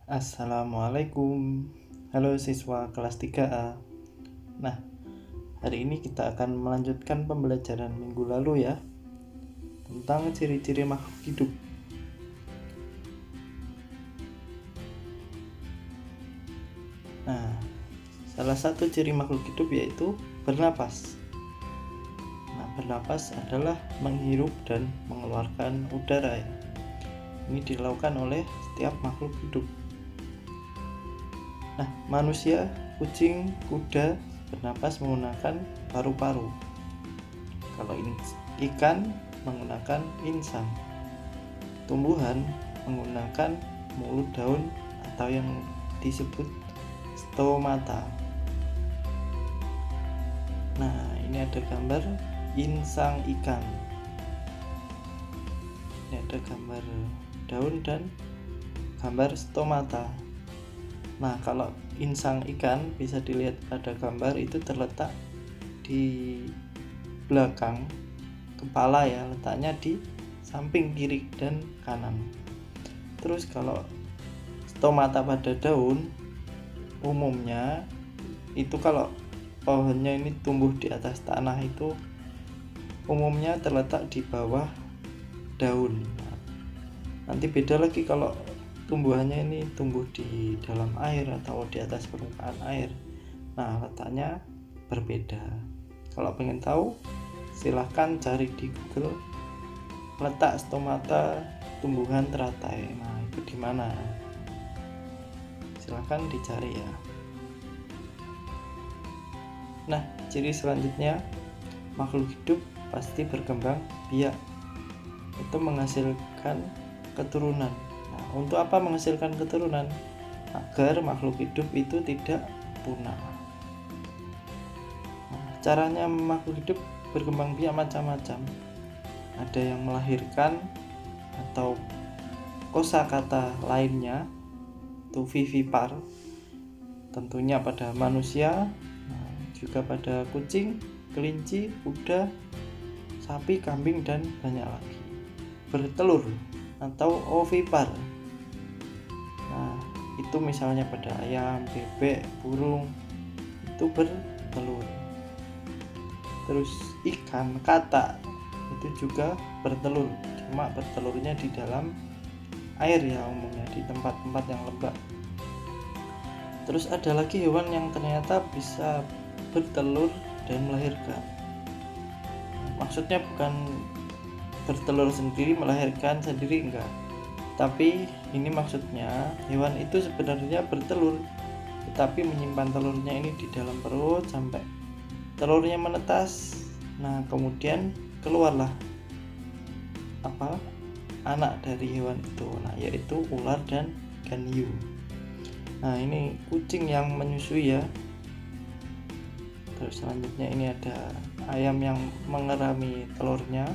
Assalamualaikum. Halo siswa kelas 3A. Nah, hari ini kita akan melanjutkan pembelajaran minggu lalu ya, tentang ciri-ciri makhluk hidup. Nah, salah satu ciri makhluk hidup yaitu bernapas. Nah, bernapas adalah menghirup dan mengeluarkan udara ya. Ini dilakukan oleh setiap makhluk hidup. Nah, manusia, kucing, kuda bernapas menggunakan paru-paru. Kalau ini ikan menggunakan insang. Tumbuhan menggunakan mulut daun atau yang disebut stomata. Nah, ini ada gambar insang ikan. Ini ada gambar daun dan gambar stomata. Nah, kalau insang ikan bisa dilihat pada gambar itu terletak di belakang kepala ya, letaknya di samping kiri dan kanan. Terus kalau stomata pada daun umumnya itu kalau pohonnya ini tumbuh di atas tanah itu umumnya terletak di bawah daun. Nanti beda lagi kalau tumbuhannya ini tumbuh di dalam air atau di atas permukaan air. Nah, letaknya berbeda. Kalau pengen tahu, silahkan cari di Google letak stomata tumbuhan teratai. Nah, itu di mana? Silahkan dicari ya. Nah, ciri selanjutnya makhluk hidup pasti berkembang biak. Itu menghasilkan keturunan. Nah, untuk apa menghasilkan keturunan? Agar makhluk hidup itu tidak punah. Nah, caranya makhluk hidup berkembang biak macam-macam. Ada yang melahirkan atau kosakata lainnya itu vivipar, tentunya pada manusia, juga pada kucing, kelinci, kuda, sapi, kambing, dan banyak lagi. Bertelur atau ovipar. Nah, itu misalnya pada ayam, bebek, burung itu bertelur. Terus ikan, katak itu juga bertelur, cuma bertelurnya di dalam air ya, umumnya di tempat-tempat yang lembab. Terus ada lagi hewan yang ternyata bisa bertelur dan melahirkan. Maksudnya bukan bertelur sendiri, melahirkan sendiri, enggak. Tapi ini maksudnya hewan itu sebenarnya bertelur, tetapi menyimpan telurnya ini di dalam perut sampai telurnya menetas. Nah, kemudian keluarlah anak dari hewan itu. Nah, yaitu ular dan ikan hiu. Nah, ini kucing yang menyusui ya. Terus selanjutnya ini ada ayam yang mengerami telurnya.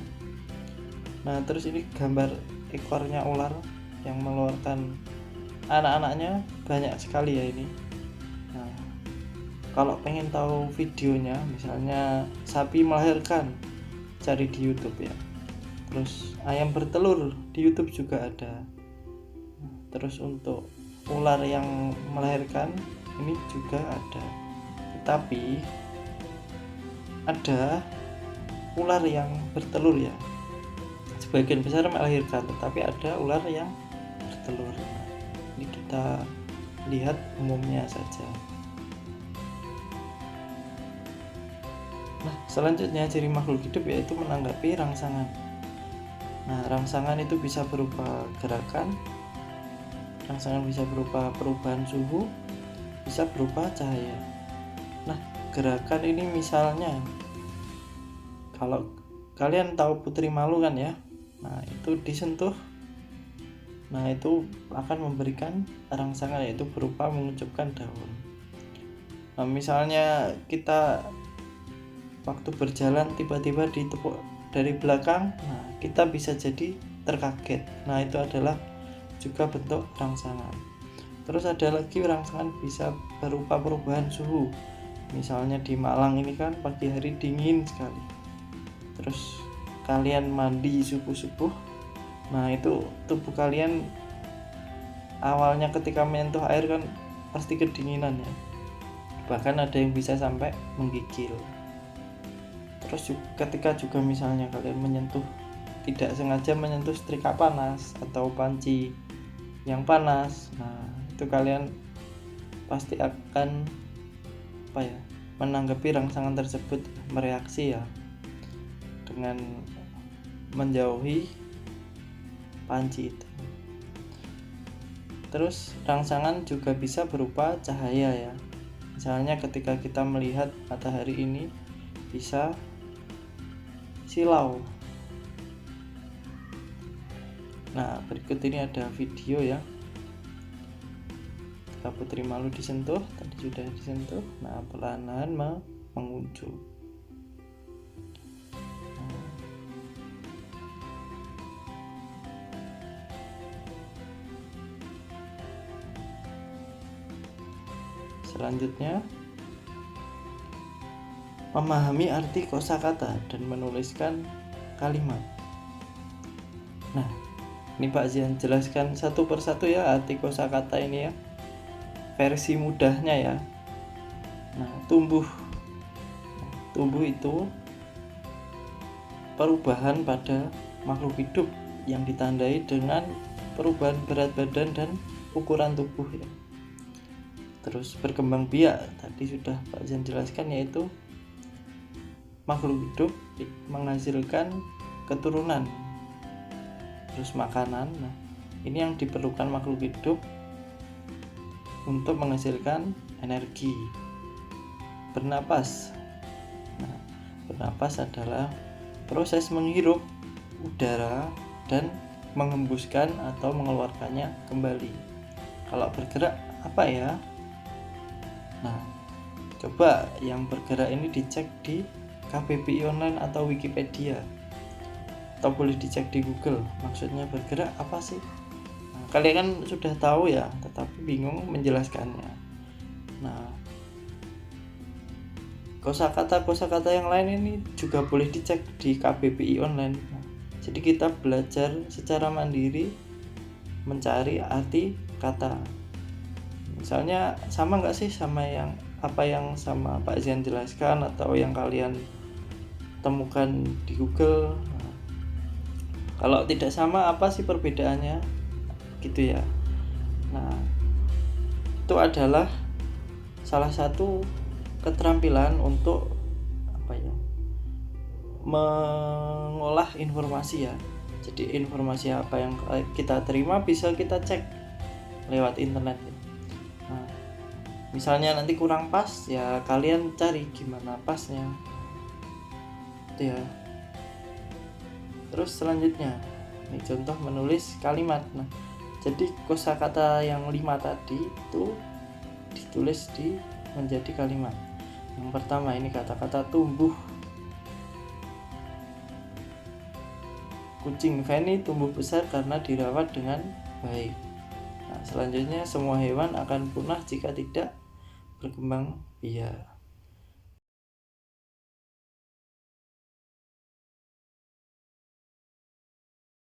Nah, terus ini gambar ekornya ular yang mengeluarkan anak-anaknya banyak sekali ya ini. Nah, kalau pengen tahu videonya, misalnya sapi melahirkan, cari di YouTube ya. Terus ayam bertelur di YouTube juga ada. Terus untuk ular yang melahirkan ini juga ada. Tetapi ada ular yang bertelur ya. Sebagian besar melahirkan, tetapi ada ular yang bertelur. Ini kita lihat umumnya saja. Nah, selanjutnya ciri makhluk hidup yaitu menanggapi rangsangan. Nah, rangsangan itu bisa berupa gerakan, rangsangan bisa berupa perubahan suhu, bisa berupa cahaya. Nah, gerakan ini misalnya kalau kalian tahu putri malu kan ya, nah itu disentuh, nah itu akan memberikan rangsangan yaitu berupa mengucupkan daun. Nah, misalnya kita waktu berjalan tiba-tiba ditepuk dari belakang, nah kita bisa jadi terkaget. Nah, itu adalah juga bentuk rangsangan. Terus ada lagi rangsangan bisa berupa perubahan suhu. Misalnya di Malang ini kan pagi hari dingin sekali. Terus kalian mandi subuh-subuh, nah itu tubuh kalian awalnya ketika menyentuh air kan pasti kedinginan ya, bahkan ada yang bisa sampai menggigil. Terus ketika juga misalnya kalian menyentuh, tidak sengaja menyentuh setrika panas atau panci yang panas, nah itu kalian pasti akan menanggapi rangsangan tersebut, mereaksi ya dengan menjauhi panci itu. Terus rangsangan juga bisa berupa cahaya ya, misalnya ketika kita melihat matahari ini bisa silau. Nah, berikut ini ada video ya. Ketika Putri Malu disentuh, tadi sudah disentuh. Nah, perlahan-lahan menguncup. Selanjutnya, memahami arti kosakata dan menuliskan kalimat. Nah, ini Pak Zian jelaskan satu persatu ya arti kosakata ini ya, versi mudahnya ya. Nah, tumbuh itu perubahan pada makhluk hidup yang ditandai dengan perubahan berat badan dan ukuran tubuh ya. Terus berkembang biak tadi sudah Pak Zian jelaskan, yaitu makhluk hidup menghasilkan keturunan. Terus makanan, nah ini yang diperlukan makhluk hidup untuk menghasilkan energi. Bernapas, nah bernapas adalah proses menghirup udara dan menghembuskan atau mengeluarkannya kembali. Kalau bergerak apa ya? Nah, coba yang bergerak ini dicek di KBBI online atau Wikipedia, atau boleh dicek di Google, maksudnya bergerak apa sih. Nah, kalian kan sudah tahu ya, tetapi bingung menjelaskannya. Nah, kosakata yang lain ini juga boleh dicek di KBBI online. Nah, jadi kita belajar secara mandiri mencari arti kata. Misalnya sama nggak sih sama yang apa yang sama Pak Zian jelaskan atau yang kalian temukan di Google. Nah, kalau tidak sama, apa sih perbedaannya? Gitu ya. Nah, itu adalah salah satu keterampilan untuk mengolah informasi ya. Jadi informasi apa yang kita terima bisa kita cek lewat internet ya. Nah, misalnya nanti kurang pas ya kalian cari gimana pasnya. Itu ya. Terus selanjutnya, ini contoh menulis kalimat. Nah, jadi kosakata yang 5 tadi itu ditulis menjadi kalimat. Yang pertama ini kata-kata tumbuh. Kucing Fanny tumbuh besar karena dirawat dengan baik. Nah, selanjutnya semua hewan akan punah jika tidak berkembang biak.